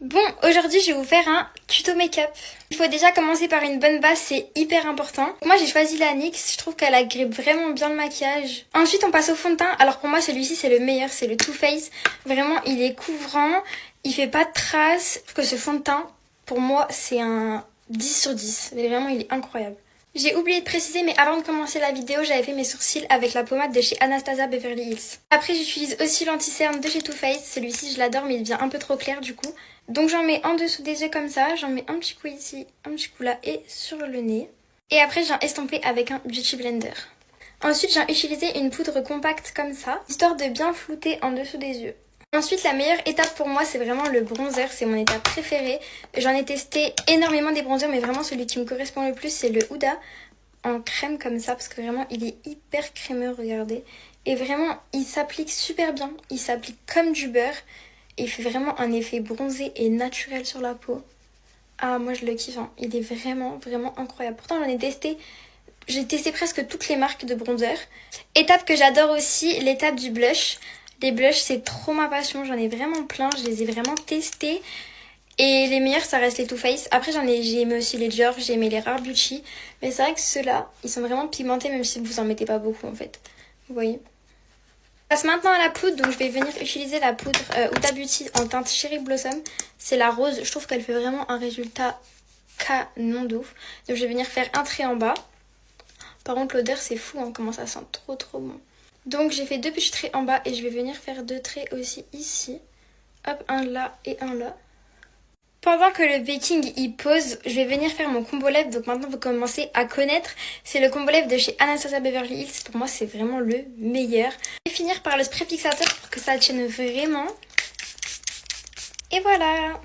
Bon, aujourd'hui je vais vous faire un tuto make-up. Il faut déjà commencer par une bonne base, c'est hyper important. Moi j'ai choisi la NYX, je trouve qu'elle agrippe vraiment bien le maquillage. Ensuite on passe au fond de teint, alors pour moi celui-ci c'est le meilleur, c'est le Too Faced. Vraiment il est couvrant, il fait pas de traces. Je trouve que ce fond de teint, pour moi c'est un 10 sur 10, mais vraiment il est incroyable. J'ai oublié de préciser, mais avant de commencer la vidéo, j'avais fait mes sourcils avec la pommade de chez Anastasia Beverly Hills. Après, j'utilise aussi l'anti-cerne de chez Too Faced. Celui-ci, je l'adore, mais il devient un peu trop clair du coup. Donc j'en mets en dessous des yeux comme ça, j'en mets un petit coup ici, un petit coup là et sur le nez. Et après, j'ai estompé avec un Beauty Blender. Ensuite, j'ai utilisé une poudre compacte comme ça, histoire de bien flouter en dessous des yeux. Ensuite, la meilleure étape pour moi, c'est vraiment le bronzer. C'est mon étape préférée. J'en ai testé énormément des bronzers, mais vraiment celui qui me correspond le plus, c'est le Huda en crème comme ça, parce que vraiment, il est hyper crémeux, regardez. Et vraiment, il s'applique super bien. Il s'applique comme du beurre. Et il fait vraiment un effet bronzé et naturel sur la peau. Ah, moi, je le kiffe. Hein. Il est vraiment, vraiment incroyable. Pourtant, j'en ai testé... J'ai testé presque toutes les marques de bronzer. Étape que j'adore aussi, l'étape du blush. Les blushs, c'est trop ma passion. J'en ai vraiment plein. Je les ai vraiment testés. Et les meilleurs, ça reste les Too Faced. Après, j'ai aimé aussi les Dior. J'ai aimé les Rare Beauty. Mais c'est vrai que ceux-là, ils sont vraiment pigmentés, même si vous en mettez pas beaucoup, en fait. Vous voyez. Je passe maintenant à la poudre. Donc, je vais venir utiliser la poudre Huda Beauty en teinte Cherry Blossom. C'est la rose. Je trouve qu'elle fait vraiment un résultat canon de ouf. Donc, je vais venir faire un trait en bas. Par contre, l'odeur, c'est fou. Hein, comment ça sent trop bon. Donc j'ai fait 2 petits traits en bas et je vais venir faire 2 traits aussi ici. Hop, un là et un là. Pendant que le baking y pose, je vais venir faire mon combo lèvres. Donc maintenant vous commencez à connaître. C'est le combo lèvres de chez Anastasia Beverly Hills. Pour moi c'est vraiment le meilleur. Je vais finir par le spray fixateur pour que ça tienne vraiment. Et voilà.